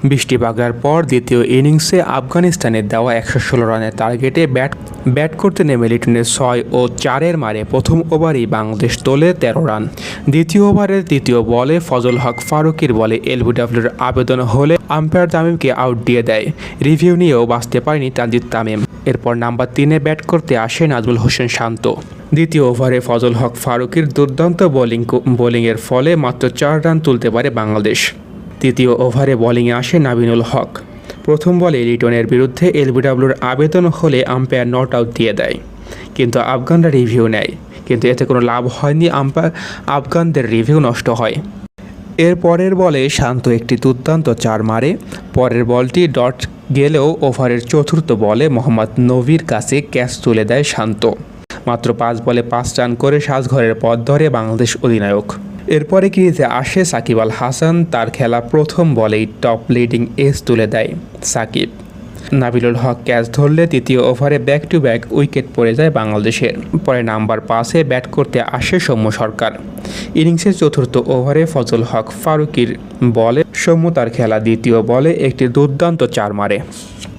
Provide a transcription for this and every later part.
বৃষ্টি বাগড়ার পর দ্বিতীয় ইনিংসে আফগানিস্তানের দেওয়া ১১৬ রানের টার্গেটে ব্যাট করতে নেমে লিটনের ৬ ও ৪-এর মারে প্রথম ওভারেই বাংলাদেশ তোলে ১৩ রান। দ্বিতীয় ওভারের তৃতীয় বলে ফজল হক ফারুকীর বলে এলবিডব্লিউর আবেদন হলে আম্পায়ার তামিমকে আউট দিয়ে দেয়। রিভিউ নিয়েও বাঁচতে পারেনি তানজিদ তামিম। এরপর নাম্বার ৩-এ ব্যাট করতে আসে নাজমুল হোসেন শান্ত। দ্বিতীয় ওভারে ফজল হক ফারুকীর দুর্দান্ত বোলিংয়ের ফলে মাত্র ৪ রান তুলতে পারে বাংলাদেশ। তৃতীয় ওভারে বোলিংয়ে আসে নাবিনুল হক। প্রথম বলে লিটনের বিরুদ্ধে এলবিডব্লিউর আবেদন হলে আম্পায়ার নট আউট দিয়ে দেয়, কিন্তু আফগানরা রিভিউ নেয়, কিন্তু এতে কোনো লাভ হয়নি। আফগানদের রিভিউ নষ্ট হয়। এর পরের বলে শান্ত একটি দুর্দান্ত ৪ মারে। পরের বলটি ডট গেলেও ওভারের চতুর্থ বলে মোহাম্মদ নবীর কাছে ক্যাচ তুলে দেয় শান্ত। মাত্র ৫ বলে ৫ রান করে সাজঘরের পথ ধরে বাংলাদেশ অধিনায়ক। এরপরে ক্রিজে আসে সাকিব আল হাসান। তার খেলা প্রথম বলেই টপ লিডিং এজ তুলে দেয় সাকিব। নাবিলুল হক ক্যাচ ধরলে তৃতীয় ওভারে ব্যাক টু ব্যাক উইকেট পড়ে যায় বাংলাদেশের। পরে নাম্বার ৫-এ ব্যাট করতে আসে সৌম্য সরকার। ইনিংসের চতুর্থ ওভারে ফজল হক ফারুকীর বলে সৌম্য তার খেলা দ্বিতীয় বলে একটি দুর্দান্ত ৪ মারে।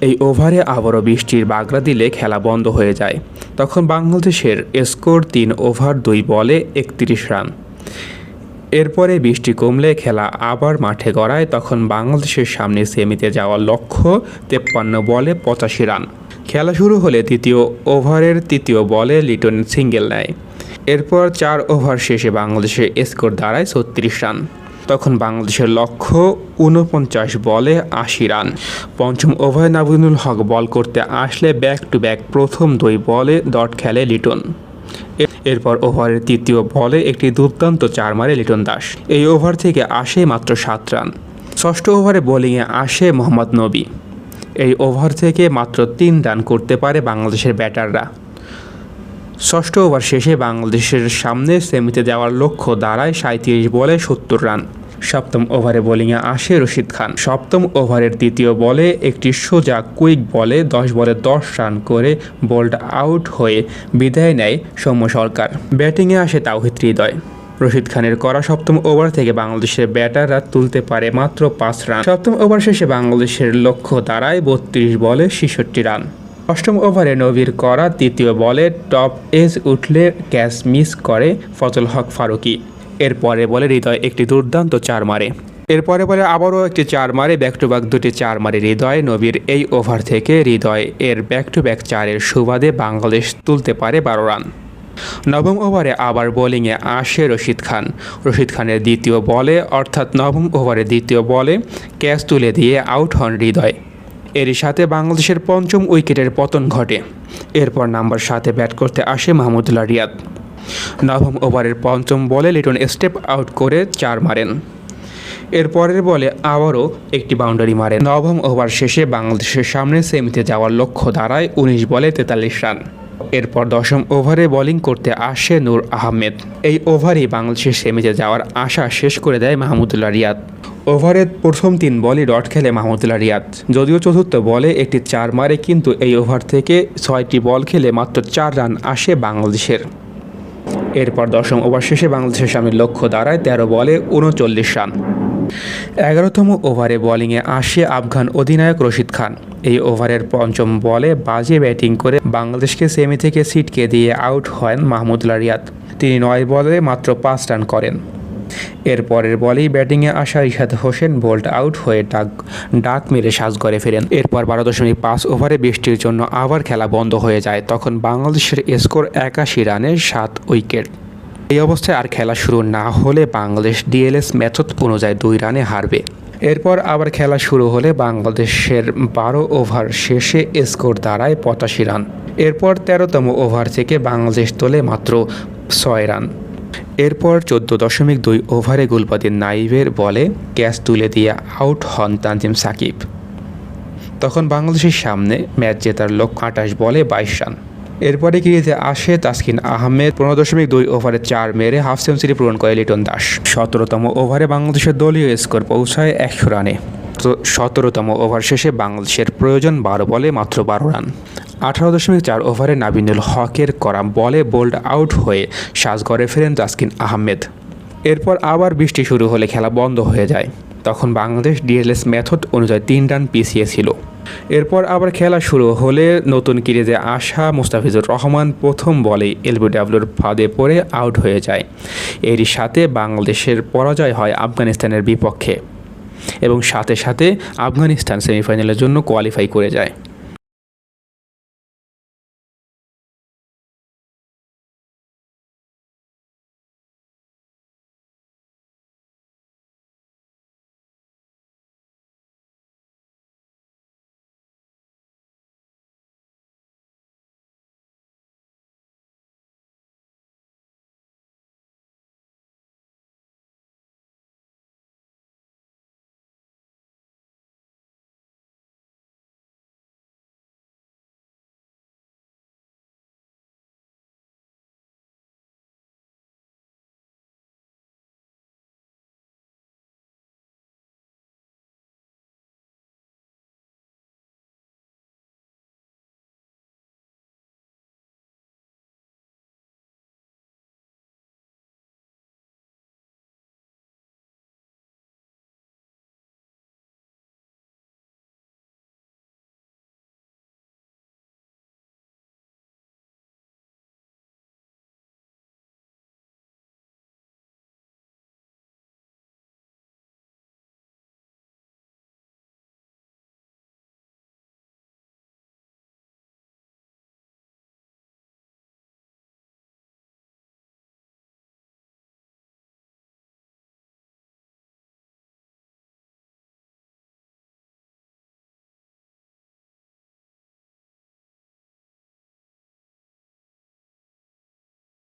এই ওভারে আবারও বৃষ্টির বাগড়া দিলে খেলা বন্ধ হয়ে যায়। তখন বাংলাদেশের স্কোর ৩ ওভার ২ বলে ৩১ রান। এরপরে বৃষ্টি কমলে খেলা আবার মাঠে গড়ায়। তখন বাংলাদেশের সামনে সেমিতে যাওয়ার লক্ষ্য ৫৩ বলে ৮৫ রান। খেলা শুরু হলে তৃতীয় ওভারের তৃতীয় বলে লিটন সিঙ্গেল নেয়। এরপর ৪ ওভার শেষে বাংলাদেশের স্কোর দাঁড়ায় ৩৬ রান। তখন বাংলাদেশের লক্ষ্য ৪৯ বলে ৮০ রান। পঞ্চম ওভারে নাবিনুল হক বল করতে আসলে ব্যাক টু ব্যাক প্রথম ২ বলে ডট খেলে লিটন। এরপর ওভারের তৃতীয় বলে একটি দুর্দান্ত ৪ মারে লিটন দাস। এই ওভার থেকে আসে মাত্র ৭ রান। ষষ্ঠ ওভারে বোলিংয়ে আসে মোহাম্মদ নবী। এই ওভার থেকে মাত্র ৩ রান করতে পারে বাংলাদেশের ব্যাটাররা। ষষ্ঠ ওভার শেষে বাংলাদেশের সামনে সেমিতে যাওয়ার লক্ষ্য দাঁড়ায় ৩৭ বলে ৭০ রান। সপ্তম ওভারে বোলিংয়ে আসে রশিদ খান। সপ্তম ওভারের দ্বিতীয় বলে একটি সোজা কুইক বলে ১০ বলে ১০ রান করে বোল্ড আউট হয়ে বিদায় নেয় সৌম্য সরকার। ব্যাটিংয়ে আসে তাওহিদ হৃদয়। রশিদ খানের করা সপ্তম ওভার থেকে বাংলাদেশের ব্যাটাররা তুলতে পারে মাত্র ৫ রান। সপ্তম ওভার শেষে বাংলাদেশের লক্ষ্য দাঁড়ায় ৩২ বলে ৬৬ রান। অষ্টম ওভারে নবীর করা তৃতীয় বলে টপ এজ উঠলে ক্যাচ মিস করে ফজল হক ফারুকী। এরপরে বলে হৃদয় একটি দুর্দান্ত ৪ মারে। এরপরে বলে আবারও একটি ৪ মারে। ব্যাক টু ব্যাক দুটি ৪ মারে হৃদয়। নবীর এই ওভার থেকে হৃদয় এর ব্যাক টু ব্যাক ৪-এর সুবাদে বাংলাদেশ তুলতে পারে ১২ রান। নবম ওভারে আবার বোলিংয়ে আসে রশিদ খান। রশিদ খানের দ্বিতীয় বলে অর্থাৎ নবম ওভারে দ্বিতীয় বলে ক্যাচ তুলে দিয়ে আউট হন হৃদয়। এরই সাথে বাংলাদেশের পঞ্চম উইকেটের পতন ঘটে। এরপর নাম্বার ৭-এ ব্যাট করতে আসে মাহমুদুল্লাহ রিয়াদ। নবম ওভারের পঞ্চম বলে লিটন স্টেপ আউট করে ৪ মারেন। এরপরের বলে আবারও একটি বাউন্ডারি মারেন। নবম ওভার শেষে বাংলাদেশের সামনে সেমিতে যাওয়ার লক্ষ্য দাঁড়ায় ১৯ বলে ৪৩ রান। এরপর দশম ওভারে বোলিং করতে আসে নূর আহমেদ। এই ওভারেই বাংলাদেশের সেমিতে যাওয়ার আশা শেষ করে দেয় মাহমুদুল্লাহ রিয়াদ। ওভারের প্রথম ৩ বলই ডট খেলে মাহমুদুল্লাহ রিয়াদ। যদিও চতুর্থ বলে একটি ৪ মারে, কিন্তু এই ওভার থেকে ৬টি বল খেলে মাত্র ৪ রান আসে বাংলাদেশের। এরপর দশম ওভার শেষে বাংলাদেশের সামনে লক্ষ্য দাঁড়ায় ১৩ বলে ৩৯ রান। ১১তম ওভারে বোলিংয়ে আসে আফগান অধিনায়ক রশিদ খান। এই ওভারের পঞ্চম বলে বাজে ব্যাটিং করে বাংলাদেশকে সেমি থেকে ছিটকে দিয়ে আউট হন মাহমুদুল্লাহ রিয়াদ। তিনি ৯ বলে মাত্র ৫ রান করেন। এরপরের বলেই ব্যাটিংয়ে আসা রিশাদ হোসেন বোল্ড আউট হয়ে ডাক মেরে সাজঘরে ফেরেন। এরপর ১২.৫ ওভারে বৃষ্টির জন্য আবার খেলা বন্ধ হয়ে যায়। তখন বাংলাদেশের স্কোর ৮১ রানে ৭ উইকেট। এই অবস্থায় আর খেলা শুরু না হলে বাংলাদেশ ডিএলএস মেথড অনুযায়ী ২ রানে হারবে। এরপর আবার খেলা শুরু হলে বাংলাদেশের ১২ ওভার শেষে স্কোর দাঁড়ায় ৮৫ রান। এরপর ১৩তম ওভার থেকে বাংলাদেশ তোলে মাত্র ৬ রান। এরপর ১৪.২ ওভারে গুলবাদিন নাইবের বলে ক্যাচ তুলে দিয়ে আউট হন তানজিম সাকিব। তখন বাংলাদেশের সামনে ম্যাচ জেতার লক্ষ্য ২৮ বলে ২২ রান। এরপরে ক্রিজে আসে তাসকিন আহমেদ। ১৫.২ ওভারে ৪ মেরে হাফ সেঞ্চুরি পূরণ করে লিটন দাস। ১৭তম ওভারে বাংলাদেশের দলীয় স্কোর পৌঁছায় ১০০ রানে। ১৭তম ওভার শেষে বাংলাদেশের প্রয়োজন ১২ বলে মাত্র ১২ রান। ১৮.৪ ওভারে নাবিনুল হকের করা বলে বোল্ড আউট হয়ে সাজঘরে ফেরেন তাসকিন আহমেদ। এরপর আবার বৃষ্টি শুরু হলে খেলা বন্ধ হয়ে যায়। তখন বাংলাদেশ ডিএলএস মেথড অনুযায়ী 3 রান পিছিয়ে ছিল। এরপর আবার খেলা শুরু হলে নতুন ক্রিজে আসা মুস্তাফিজুর রহমান প্রথম বলেই এলবিডব্লিউর ফাঁদে পড়ে আউট হয়ে যায়। এরই সাথে বাংলাদেশের পরাজয় হয় আফগানিস্তানের বিপক্ষে এবং সাথে সাথে আফগানিস্তান সেমিফাইনালের জন্য কোয়ালিফাই করে যায়।